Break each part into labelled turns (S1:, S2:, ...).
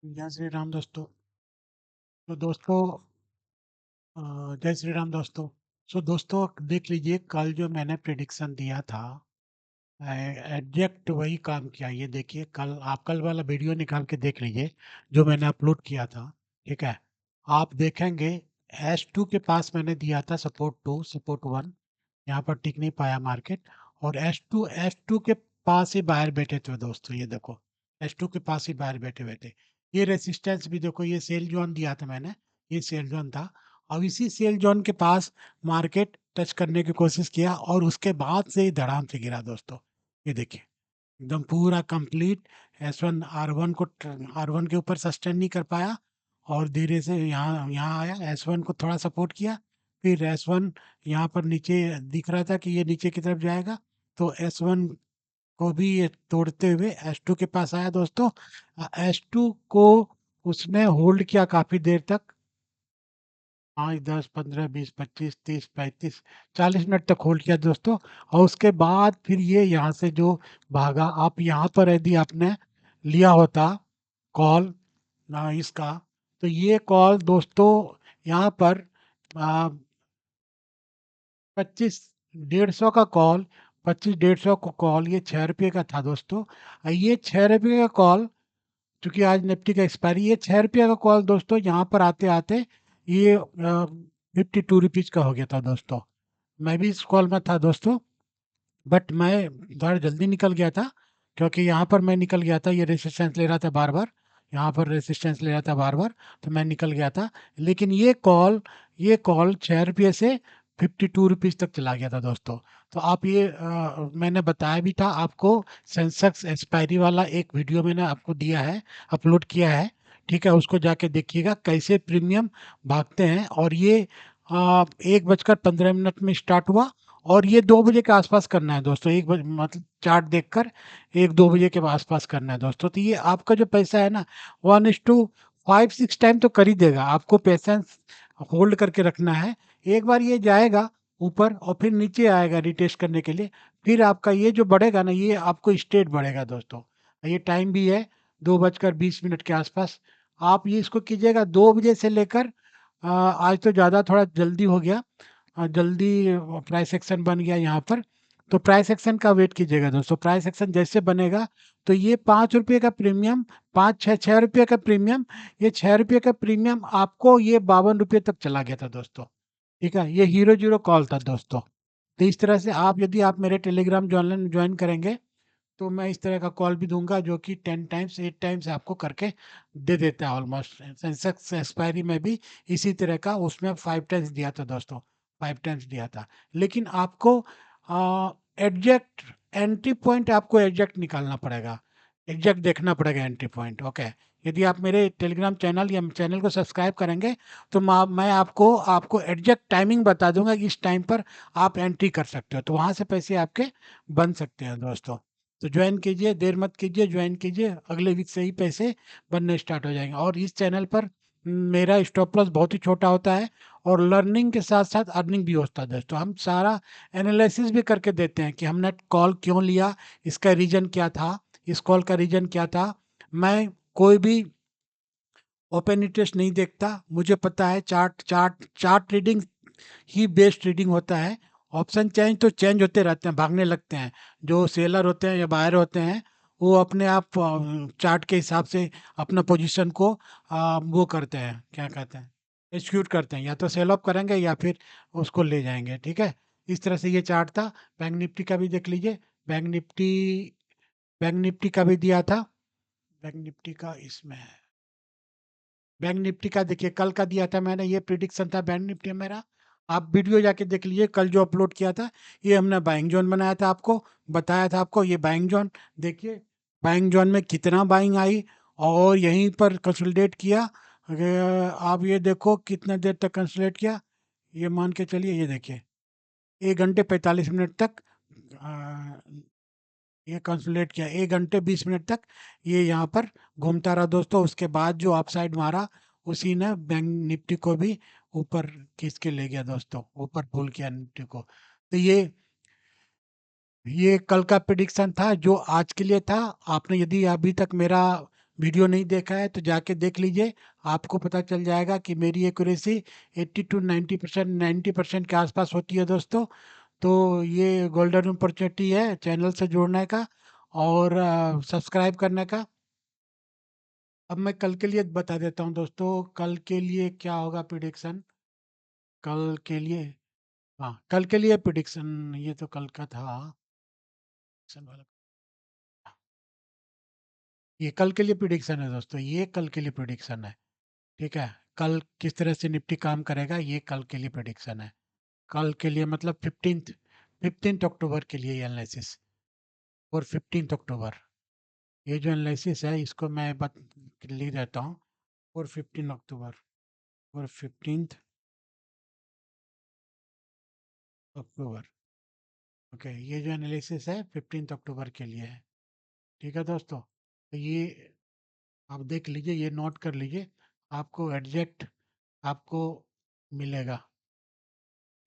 S1: जय श्री राम दोस्तों। तो दोस्तों जय श्री राम दोस्तों। दोस्तों देख लीजिए, कल जो मैंने प्रेडिक्शन दिया था एग्जैक्ट वही काम किया। ये देखिए, कल वाला वीडियो निकाल के देख लीजिए जो मैंने अपलोड किया था। ठीक है, आप देखेंगे S2 के पास मैंने दिया था सपोर्ट 2 सपोर्ट 1। यहाँ पर टिक नहीं पाया मार्केट, और एस टू के पास ही बाहर बैठे थे दोस्तों। ये देखो, S2 के पास ही बाहर बैठे बैठे ये रेसिस्टेंस भी देखो, ये सेल जोन दिया था मैंने, ये सेल जोन था। और इसी सेल जोन के पास मार्केट टच करने की कोशिश किया, और उसके बाद से ही धड़ाम से गिरा दोस्तों। ये देखिए, एकदम पूरा कंप्लीट S1 R1 को R1 के ऊपर सस्टेन नहीं कर पाया, और धीरे से यहाँ यहाँ आया, S1 को थोड़ा सपोर्ट किया। फिर S1 यहाँ पर नीचे दिख रहा था कि ये नीचे की तरफ जाएगा, तो S1 को भी ये तोड़ते हुए S2 के पास आया दोस्तों। S2 को उसने होल्ड किया काफी देर तक, 5 10 15 20 25 30 35 40 मिनट तक होल्ड किया दोस्तों। और उसके बाद फिर ये यहाँ से जो भागा, आप यहाँ पर यदि आपने लिया होता कॉल ना इसका, तो ये कॉल दोस्तों यहाँ पर 25 150 का कॉल, 25 150 का कॉल, ये 6 रुपये का था दोस्तों। ये 6 रुपये का कॉल, चूंकि आज निफ्टी का एक्सपायरी, ये 6 रुपये का कॉल दोस्तों यहाँ पर आते आते ये 52 रुपीज का हो गया था दोस्तों। मैं भी इस कॉल में था दोस्तों, बट मैं थोड़ा जल्दी निकल गया था, क्योंकि यहाँ पर मैं निकल गया था, ये रेसिस्टेंस ले रहा था बार बार, यहाँ पर रेसिस्टेंस ले रहा था बार बार, तो मैं निकल गया था। लेकिन ये कॉल 6 रुपये से 52 रुपीज तक चला गया था दोस्तों। तो आप ये मैंने बताया भी था आपको, सेंसेक्स एक्सपायरी वाला एक वीडियो मैंने आपको दिया है, अपलोड किया है। ठीक है, उसको जाके देखिएगा कैसे प्रीमियम भागते हैं। और ये 1 बजकर 15 मिनट में स्टार्ट हुआ, और ये 2 बजे के आसपास करना है दोस्तों। 1 बजे मतलब चार्ट देखकर 1 2 बजे के आसपास करना है दोस्तों। तो ये आपका जो पैसा है ना, 1:5 6 टाइम तो कर ही देगा। आपको पेशेंस होल्ड करके रखना है। एक बार ये जाएगा ऊपर और फिर नीचे आएगा रिटेस्ट करने के लिए, फिर आपका ये जो बढ़ेगा ना, ये आपको स्टेट बढ़ेगा दोस्तों। ये टाइम भी है 2 बजकर 20 मिनट के आसपास। आप ये इसको कीजिएगा 2 बजे से लेकर आज तो ज़्यादा थोड़ा जल्दी हो गया, जल्दी प्राइस एक्शन बन गया यहाँ पर। तो प्राइस एक्शन का वेट कीजिएगा दोस्तों। प्राइस एक्शन जैसे बनेगा, तो ये 5 रुपये का प्रीमियम, 5 6 6 रुपये का प्रीमियम, ये 6 रुपये का प्रीमियम आपको ये 52 रुपये तक चला गया था दोस्तों। ठीक है, ये हीरो जीरो कॉल था दोस्तों। तो इस तरह से आप, यदि आप मेरे टेलीग्राम ज्वाइन करेंगे, तो मैं इस तरह का कॉल भी दूंगा जो कि 10 टाइम्स 8 टाइम्स आपको करके दे देता है ऑलमोस्ट। सेंसेक्स एक्सपायरी में भी इसी तरह का, उसमें 5 टाइम्स दिया था दोस्तों, 5 टाइम्स दिया था। लेकिन आपको एग्जैक्ट एंट्री पॉइंट, आपको एग्जैक्ट निकालना पड़ेगा, एग्जैक्ट देखना पड़ेगा एंट्री पॉइंट। ओके, यदि आप मेरे टेलीग्राम चैनल या चैनल को सब्सक्राइब करेंगे, तो मैं आपको आपको एग्जैक्ट टाइमिंग बता दूंगा कि इस टाइम पर आप एंट्री कर सकते हो, तो वहाँ से पैसे आपके बन सकते हैं दोस्तों। तो ज्वाइन कीजिए, देर मत कीजिए, ज्वाइन कीजिए, अगले वीक से ही पैसे बनने स्टार्ट हो जाएंगे। और इस चैनल पर मेरा स्टॉप लॉस बहुत ही छोटा होता है, और लर्निंग के साथ साथ अर्निंग भी होता है दोस्तों। हम सारा एनालिसिस भी करके देते हैं कि हमने कॉल क्यों लिया, इसका रीजन क्या था, इस कॉल का रीजन क्या था। मैं कोई भी ओपन इंटरेस्ट नहीं देखता, मुझे पता है चार्ट ट्रेडिंग ही बेस्ट ट्रेडिंग होता है। ऑप्शन चेंज तो चेंज होते रहते हैं, भागने लगते हैं। जो सेलर होते हैं या बायर होते हैं, वो अपने आप चार्ट के हिसाब से अपना पोजीशन को वो करते हैं, क्या कहते हैं, एक्सिक्यूट करते हैं। या तो सेल ऑफ करेंगे या फिर उसको ले जाएंगे। ठीक है, इस तरह से ये चार्ट था। बैंक निफ्टी का भी देख लीजिए, बैंक निफ्टी बैंक निफ्टी का भी दिया था। बैंक निफ्टी का इसमें है, बैंक निफ्टी का देखिए कल का दिया था मैंने, ये प्रिडिक्शन था बैंक निफ्टी में मेरा। आप वीडियो जाके देख लीजिए, कल जो अपलोड किया था, ये हमने बाइंग जोन बनाया था, आपको बताया था आपको ये बाइंग जोन। देखिए बाइंग जोन में कितना बाइंग आई, और यहीं पर कंसोलिडेट किया। आप ये देखो कितना देर तक कंसोलिडेट किया, ये मान के चलिए, ये देखिए 1 घंटे 45 मिनट तक ये कंसोलिडेट किया, 1 घंटे 20 मिनट तक ये यहाँ पर घूमता रहा दोस्तों। उसके बाद जो अपसाइड मारा, उसी ने बैंक निफ्टी को भी ऊपर खींच के ले गया दोस्तों, ऊपर पुल किया निफ्टी को। तो ये कल का प्रिडिक्शन था जो आज के लिए था। आपने यदि अभी तक मेरा वीडियो नहीं देखा है तो जाके देख लीजिए, आपको पता चल जाएगा कि मेरी एक्यूरेसी 80 टू 90%, 90% के आसपास होती है दोस्तों। तो ये गोल्डन अपॉर्चुनिटी है चैनल से जुड़ने का और सब्सक्राइब करने का। अब मैं कल के लिए बता देता हूँ दोस्तों, कल के लिए क्या होगा प्रिडिक्शन। कल के लिए, हाँ कल के लिए प्रिडिक्शन, ये तो कल का था prediction वाला। ये कल के लिए प्रिडिक्शन है दोस्तों, ये कल के लिए प्रिडिक्शन है। ठीक है, कल किस तरह से निफ्टी काम करेगा ये कल के लिए प्रिडिक्शन है। कल के लिए मतलब 15 अक्टूबर के लिए ये एनालिसिस, और 15 अक्टूबर ये जो एनालिसिस है इसको मैं लिख देता हूँ। और 15 अक्टूबर, और 15 अक्टूबर, ओके, ये जो एनालिसिस है 15 अक्टूबर के लिए है। ठीक है दोस्तों, तो ये आप देख लीजिए, ये नोट कर लीजिए, आपको एग्जैक्ट आपको मिलेगा,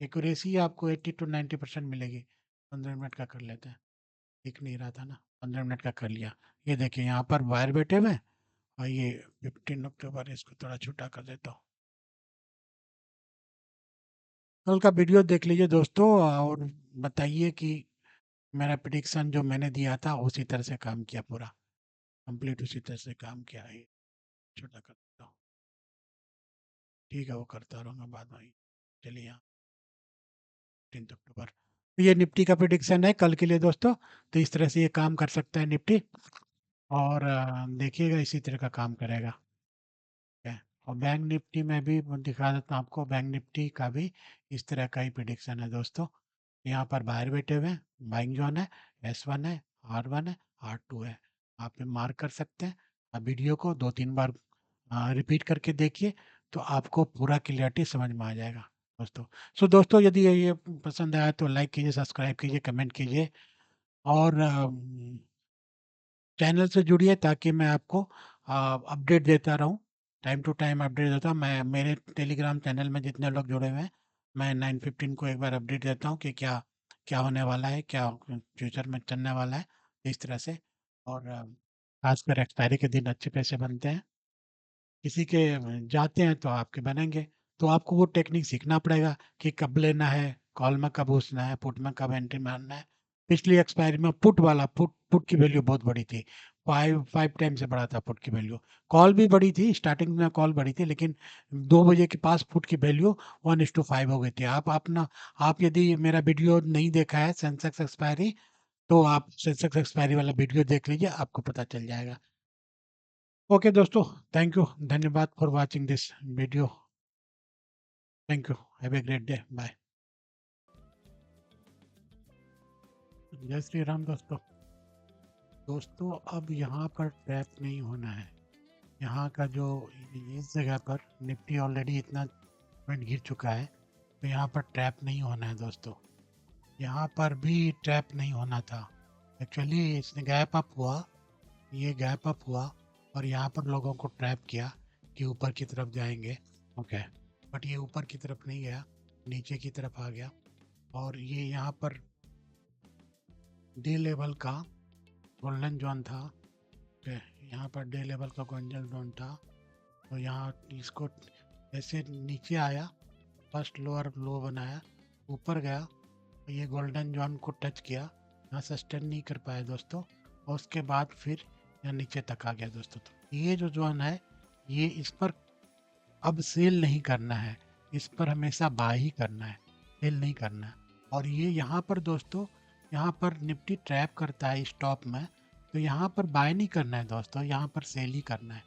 S1: एक्यूरेसी आपको 80 to 90% मिलेगी। 15 मिनट का कर लेते हैं, दिख नहीं रहा था ना, 15 मिनट का कर लिया। ये देखिए यहाँ पर वायर बैठे हुए हैं, और ये 15 अक्टूबर, इसको थोड़ा छोटा कर देता हूँ। कल का वीडियो देख लीजिए दोस्तों, और बताइए कि मेरा प्रिडिक्शन जो मैंने दिया था उसी तरह से काम किया, पूरा कंप्लीट उसी तरह से काम किया है। छोटा कर देता हूँ, ठीक है, वो करता रहूँगा बाद में। चलिए यहाँ 15 अक्टूबर, तो ये निफ्टी का प्रिडिक्शन है कल के लिए दोस्तों। तो इस तरह से ये काम कर सकता है निफ्टी, और देखिएगा इसी तरह का काम करेगा। है। और बैंक निफ्टी में भी मैं दिखा देता हूँ आपको, बैंक निफ्टी का भी इस तरह का ही प्रिडिक्शन है दोस्तों। यहाँ पर बाहर बैठे हुए हैं, बाइंग जोन है, S1 है, R1 है, R2 है। आप ये मार्क कर सकते हैं। अब वीडियो को 2-3 बार रिपीट करके देखिए, तो आपको पूरा क्लियरिटी समझ में आ जाएगा दोस्तों। सो दोस्तों, यदि ये पसंद आया तो लाइक कीजिए, सब्सक्राइब कीजिए, कमेंट कीजिए, और चैनल से जुड़िए ताकि मैं आपको अपडेट देता रहूं, टाइम टू टाइम अपडेट देता हूँ। मैं मेरे टेलीग्राम चैनल में जितने लोग जुड़े हुए हैं, मैं 9:15 को एक बार अपडेट देता हूँ कि क्या क्या होने वाला है, क्या फ्यूचर में चलने वाला है, इस तरह से। और खासकर एक्सपायरी के दिन अच्छे पैसे बनते हैं, किसी के जाते हैं तो आपके बनेंगे। तो आपको वो टेक्निक सीखना पड़ेगा कि कब लेना है, कॉल में कब घुसना है, पुट में कब एंट्री मारना है। पिछली एक्सपायरी में पुट वाला, पुट पुट की वैल्यू बहुत बड़ी थी, 5 टाइम से बड़ा था पुट की वैल्यू। कॉल भी बड़ी थी, स्टार्टिंग में कॉल बड़ी थी, लेकिन 2 बजे के पास पुट की वैल्यू 1:5 हो गई थी। आप अपना, आप यदि मेरा वीडियो नहीं देखा है सेंसेक्स एक्सपायरी, तो आप सेंसेक्स एक्सपायरी वाला वीडियो देख लीजिए, आपको पता चल जाएगा। ओके दोस्तों, थैंक यू, धन्यवाद for watching this video. Thank you, have a great day, bye. जय श्री राम दोस्तों। दोस्तों, अब यहाँ पर ट्रैप नहीं होना है। यहाँ का जो, इस जगह पर निफ्टी ऑलरेडी इतना पॉइंट गिर चुका है, तो यहाँ पर ट्रैप नहीं होना है दोस्तों। यहाँ पर भी ट्रैप नहीं होना था। एक्चुअली इसने गैप अप हुआ, ये गैप अप हुआ, और यहाँ पर लोगों को ट्रैप किया कि ऊपर की तरफ जाएंगे। ओके, बट ये ऊपर की तरफ नहीं गया, नीचे की तरफ आ गया। और ये यहाँ पर डे लेवल का गोल्डन जोन था। ओके, यहाँ पर डे लेवल का गोल्डन जोन था, तो यहाँ इसको ऐसे नीचे आया, फर्स्ट लोअर लो बनाया, ऊपर गया, तो ये गोल्डन जोन को टच किया, यहाँ सस्टेन नहीं कर पाया दोस्तों, और उसके बाद फिर यहाँ नीचे तक आ गया दोस्तों। तो ये जो जोन है, ये इस पर अब सेल नहीं करना है, इस पर हमेशा बाय ही करना है, सेल नहीं करना है। और ये यहाँ पर दोस्तों, यहाँ पर निफ्टी ट्रैप करता है स्टॉप में, तो यहाँ पर बाय नहीं करना है दोस्तों, यहाँ पर सेल ही करना है,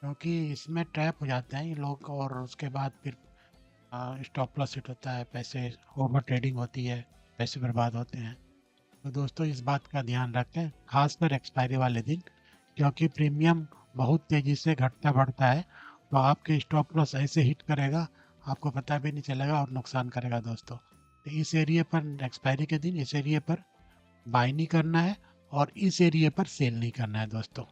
S1: क्योंकि इसमें ट्रैप हो जाते हैं ये लोग, और उसके बाद फिर स्टॉप लॉस हिट होता है, पैसे ओवर ट्रेडिंग होती है, पैसे बर्बाद होते हैं। तो दोस्तों, इस बात का ध्यान रखें, खासकर एक्सपायरी वाले दिन, क्योंकि प्रीमियम बहुत तेज़ी से घटता बढ़ता है, तो आपके स्टॉप लॉस ऐसे हिट करेगा, आपको पता भी नहीं चलेगा, और नुकसान करेगा दोस्तों। तो इस एरिया पर एक्सपायरी के दिन इस एरिया पर बाय नहीं करना है, और इस एरिया पर सेल नहीं करना है दोस्तों,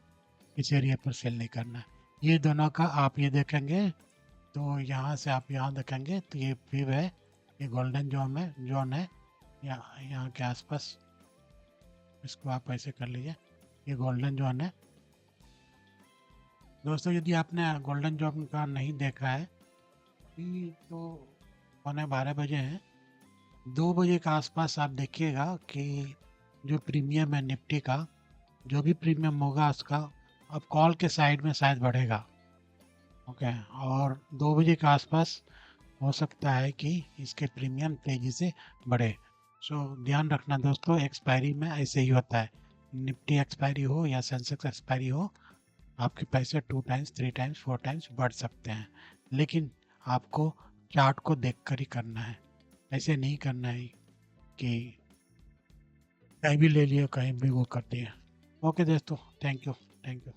S1: इस एरिया पर सेल नहीं करना है। ये दोनों का आप ये देखेंगे, तो यहाँ से आप यहाँ देखेंगे तो ये फिर है, ये गोल्डन जोन है, यहाँ यहाँ के आसपास, इसको आप ऐसे कर लीजिए, ये गोल्डन जोन है, दोस्तों यदि आपने गोल्डन जॉब का नहीं देखा है, अभी तो 12:15 बजे हैं, 2 बजे के आसपास आप देखिएगा कि जो प्रीमियम है निफ्टी का, जो भी प्रीमियम होगा उसका अब कॉल के साइड में शायद बढ़ेगा। ओके, और 2 बजे के आसपास हो सकता है कि इसके प्रीमियम तेज़ी से बढ़े। सो ध्यान रखना दोस्तों, एक्सपायरी में ऐसे ही होता है, निफ्टी एक्सपायरी हो या सेंसेक्स एक्सपायरी हो, आपके पैसे 2 टाइम्स 3 टाइम्स 4 टाइम्स बढ़ सकते हैं। लेकिन आपको चार्ट को देखकर ही करना है, ऐसे नहीं करना है कि कहीं भी ले लिया कहीं भी वो कर दिया। ओके दोस्तों, थैंक यू, थैंक यू।